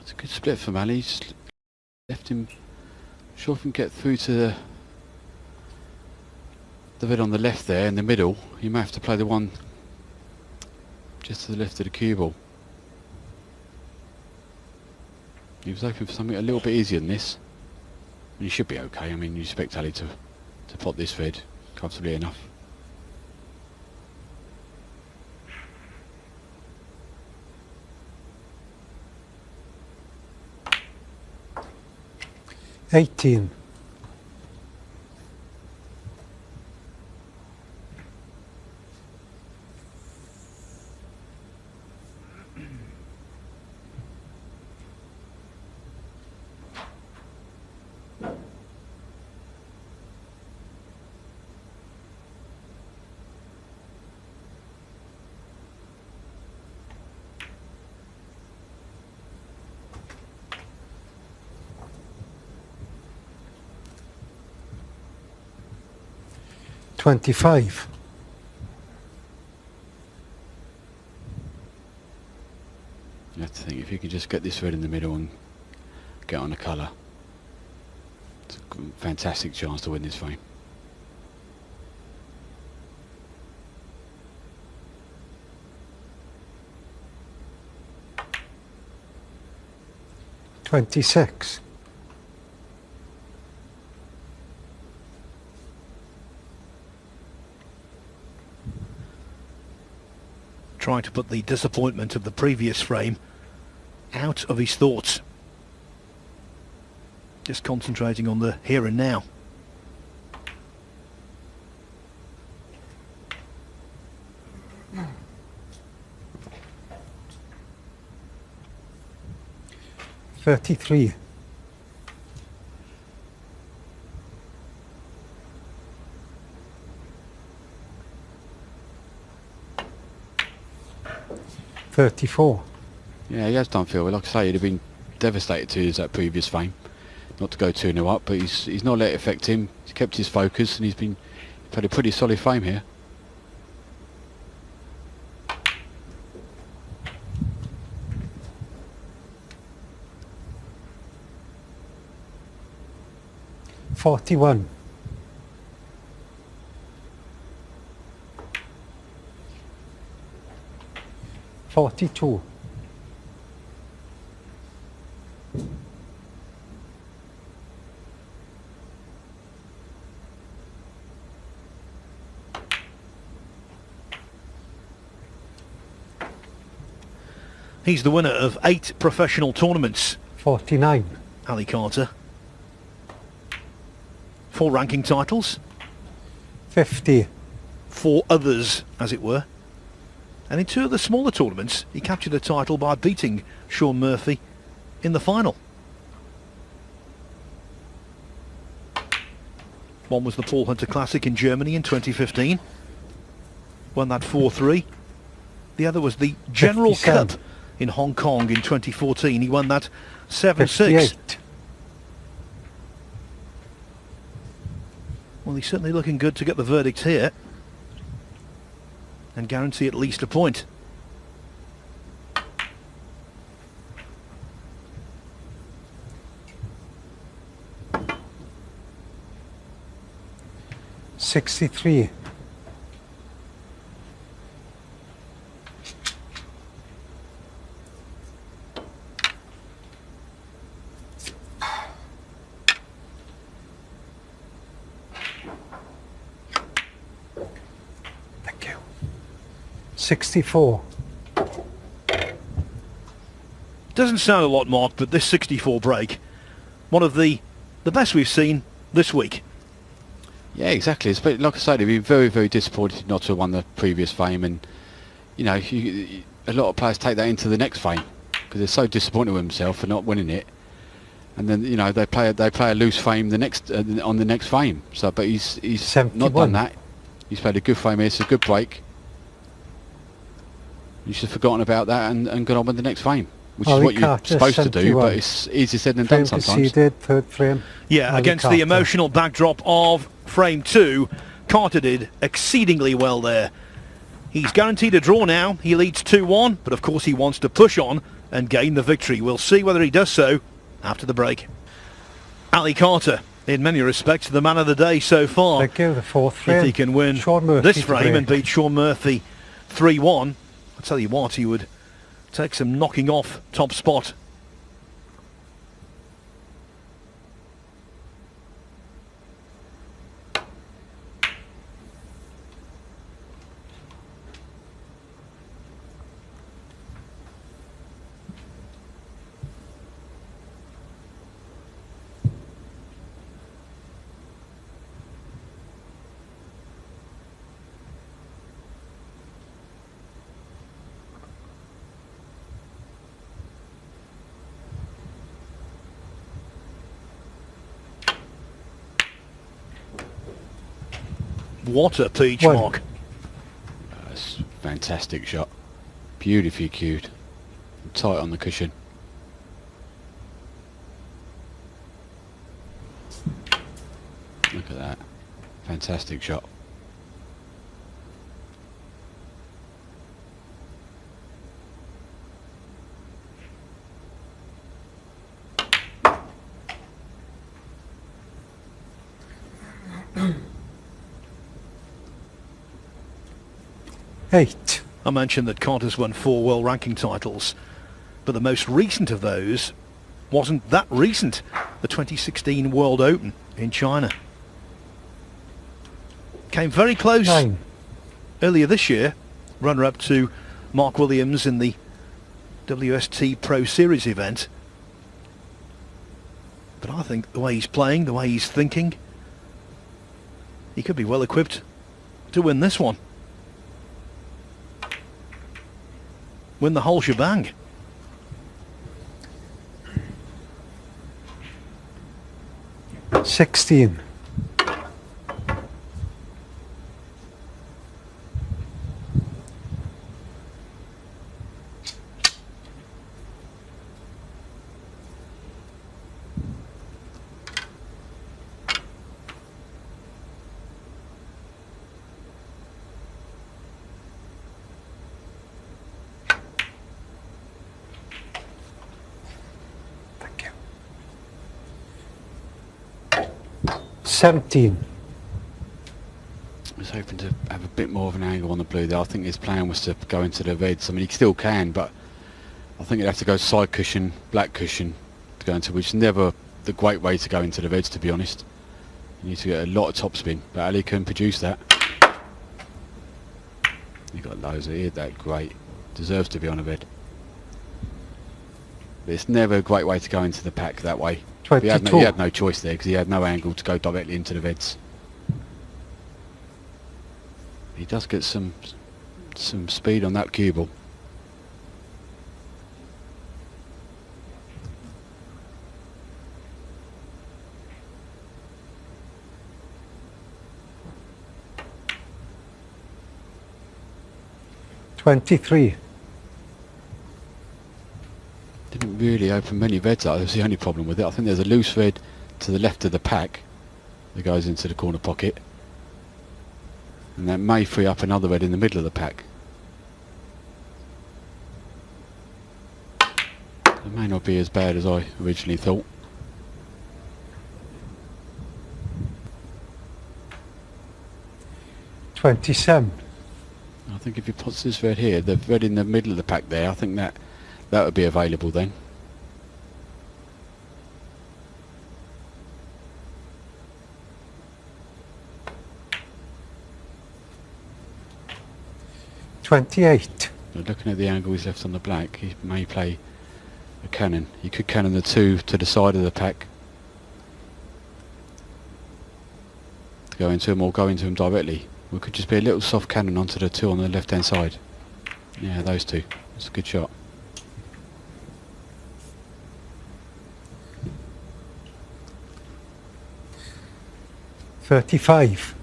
It's a good split from Ali. He's left him, sure if he can get through to the red on the left there in the middle. You may have to play the one just to the left of the cue ball. He was hoping for something a little bit easier than this. And he should be okay. I mean, you expect Ali to pot this red comfortably enough. $18. 25. You have to think, if you can just get this red in the middle and get on the colour, it's a fantastic chance to win this frame. $26. Trying to put the disappointment of the previous frame out of his thoughts. Just concentrating on the here and now. $33. $34. Yeah, he has done Phil. Like I say, he'd have been devastated to lose that previous frame, not to go 2-0 up, but he's not let it affect him. He's kept his focus and he's had a pretty solid frame here. $41. $42. He's the winner of 8 professional tournaments, 49. Ali Carter. 4 ranking titles, 50. 4 others, as it were. And in 2 of the smaller tournaments, he captured a title by beating Sean Murphy in the final. One was the Paul Hunter Classic in Germany in 2015. Won that 4-3. The other was the General 57. Cup in Hong Kong in 2014. He won that 7-6. 58. Well, he's certainly looking good to get the verdict here and guarantee at least a point. $63. Thank you. 64. Doesn't sound a lot, Mark, but this 64 break, one of the best we've seen this week. Yeah, exactly. It's, but like I say, they'd be very, very disappointed not to have won the previous frame, and you know, a lot of players take that into the next frame because they're so disappointed with themselves for not winning it, and then you know they play a loose frame the next on the next frame. So, but he's 71. not done that. He's played a good frame here. It's a good break. You should have forgotten about that and gone on with the next frame, which is what you're supposed to do, but it's easier said than done Frame sometimes. conceded, third frame. Yeah, Ali against the Carter. emotional backdrop of frame 2, Carter did exceedingly well there. He's guaranteed a draw now. He leads 2-1, but of course he wants to push on and gain the victory. We'll see whether he does so after the break. Ali Carter, in many respects, the man of the day so far. Thank you, the fourth frame. If he can win Sean Murphy this to frame break. and beat Sean Murphy 3-1, I'll tell you what, he would take some knocking off top spot. What a peach, One. Mark. That's a fantastic shot. Beautifully cued. Tight on the cushion. Look at that. Fantastic shot. 8. I mentioned that Carter's won 4 world ranking titles, but the most recent of those wasn't that recent, the 2016 World Open in China. Came very close 9. earlier this year, runner-up to Mark Williams in the WST Pro Series event. But I think the way he's playing, the way he's thinking, he could be well equipped to win this one. Win the whole shebang. $16. Thank you. 17. I was hoping to have a bit more of an angle on the blue there. I think his plan was to go into the reds. I mean, he still can, but I think he'd have to go side cushion, black cushion to go into, which is never the great way to go into the reds, to be honest. You need to get a lot of topspin, but Ali can produce that. He got loads of it. That great. Deserves to be on a red. But it's never a great way to go into the pack that way. 22. He had no choice there because he had no angle to go directly into the reds. He does get some speed on that cue ball. $23. Didn't really open many reds up. That's the only problem with it. I think there's a loose red to the left of the pack that goes into the corner pocket, and that may free up another red in the middle of the pack. It may not be as bad as I originally thought. $27. I think if he puts this red here, the red in the middle of the pack there, I think that would be available then. $28. But looking at the angle he's left on the black, he may play a cannon. He could cannon the 2 to the side of the pack to go into him, or go into him directly. We could just be a little soft cannon onto the 2 on the left hand side. Yeah, those 2. It's a good shot. $35.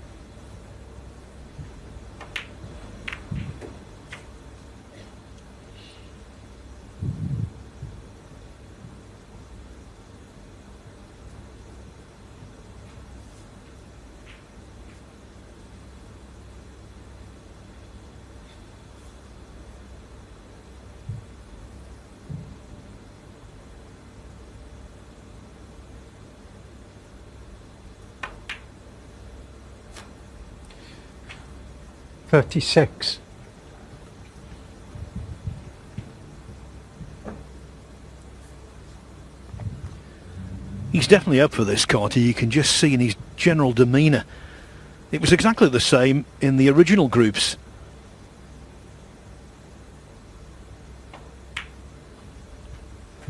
$36. He's definitely up for this, Carter. You can just see in his general demeanour. It was exactly the same in the original groups.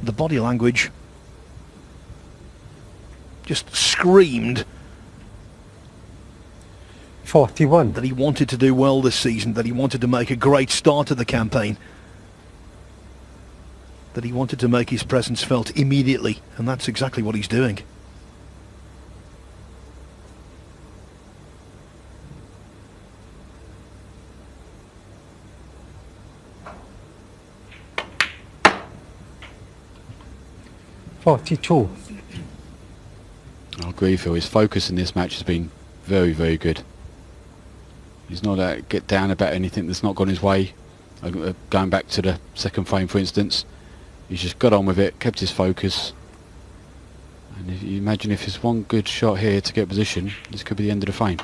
The body language just screamed 41. that he wanted to do well this season, that he wanted to make a great start to the campaign, that he wanted to make his presence felt immediately, and that's exactly what he's doing. $42. I agree, Phil. His focus in this match has been very, very good. He's not get down about anything that's not gone his way. Going back to the second frame, for instance, he's just got on with it, kept his focus. And if you imagine if there's one good shot here to get position, this could be the end of the frame.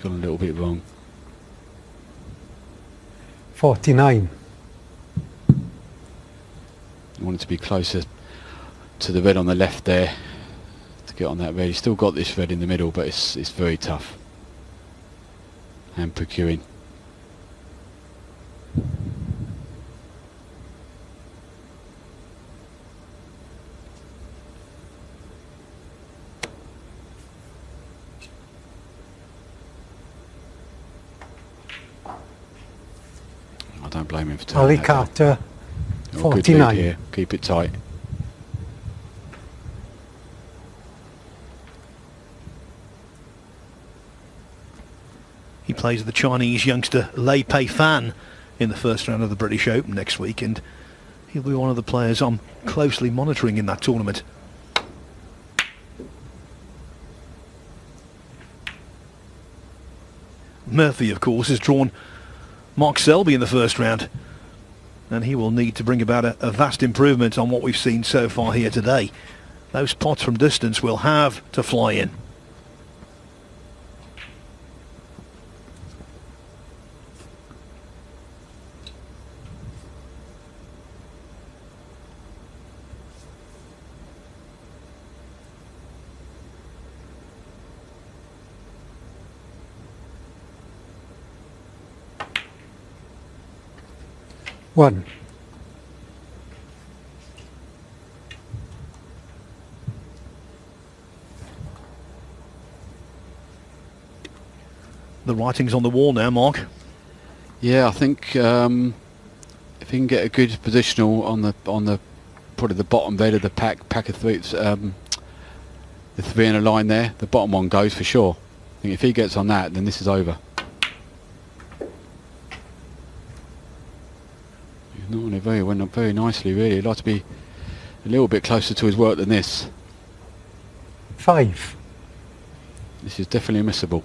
gone a little bit wrong. 49. I wanted to be closer to the red on the left there to get on that red. He's still got this red in the middle, but it's very tough. And procuring. I don't blame him for taking Ali that. Carter, Oh, good lead 49. here. Keep it tight. He plays the Chinese youngster Lei Pei Fan in the first round of the British Open next week, and he'll be one of the players I'm closely monitoring in that tournament. Murphy, of course, has drawn Mark Selby in the first round, and he will need to bring about a vast improvement on what we've seen so far here today. Those pots from distance will have to fly in. One. The writing's on the wall now, Mark. Yeah, I think if he can get a good positional on the probably the bottom bed of the pack of three, the three in a line there, the bottom one goes for sure. I think if he gets on that, then this is over. He's not on it went up very nicely, really. He'd like to be a little bit closer to his work than this. 5. This is definitely missable.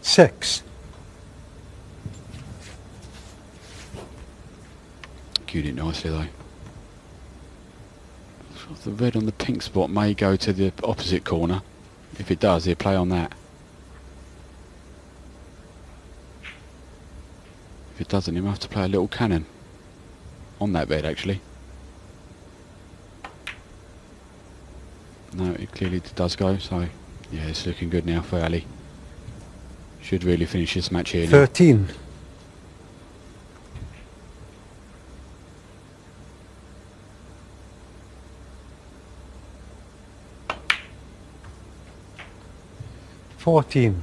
Six. Cued it nicely though. The red on the pink spot may go to the opposite corner. If it does, he'll play on that. If it doesn't, he'll have to play a little cannon on that red actually. No, it clearly does go, so yeah, it's looking good now for Ali. Should really finish this match here now. 13. $14.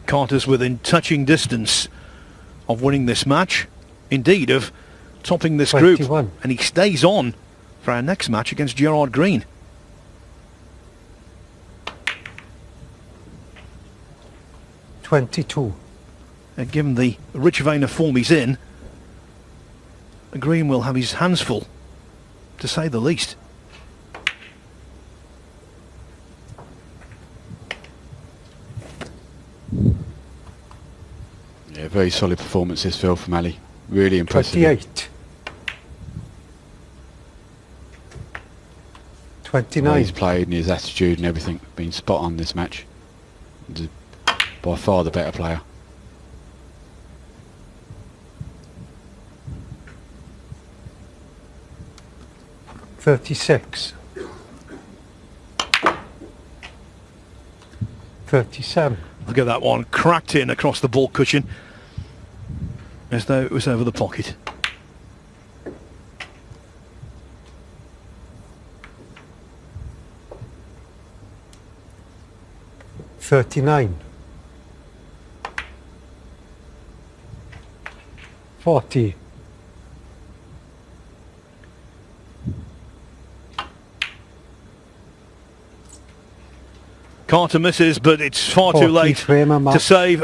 Carter's within touching distance of winning this match, indeed of topping this 21. group, and he stays on for our next match against Gerard Green. $22. And given the rich vein of form he's in, Green will have his hands full, to say the least. Yeah, very solid performance this Phil from Ali. Really impressive. 28. The way 29. he's played and his attitude and everything, been spot on this match. He's by far the better player. 36. 37. Look at that one, cracked in across the ball cushion as though it was over the pocket. $39. 40. Carter misses, but it's far too 40 late frame a to match. save.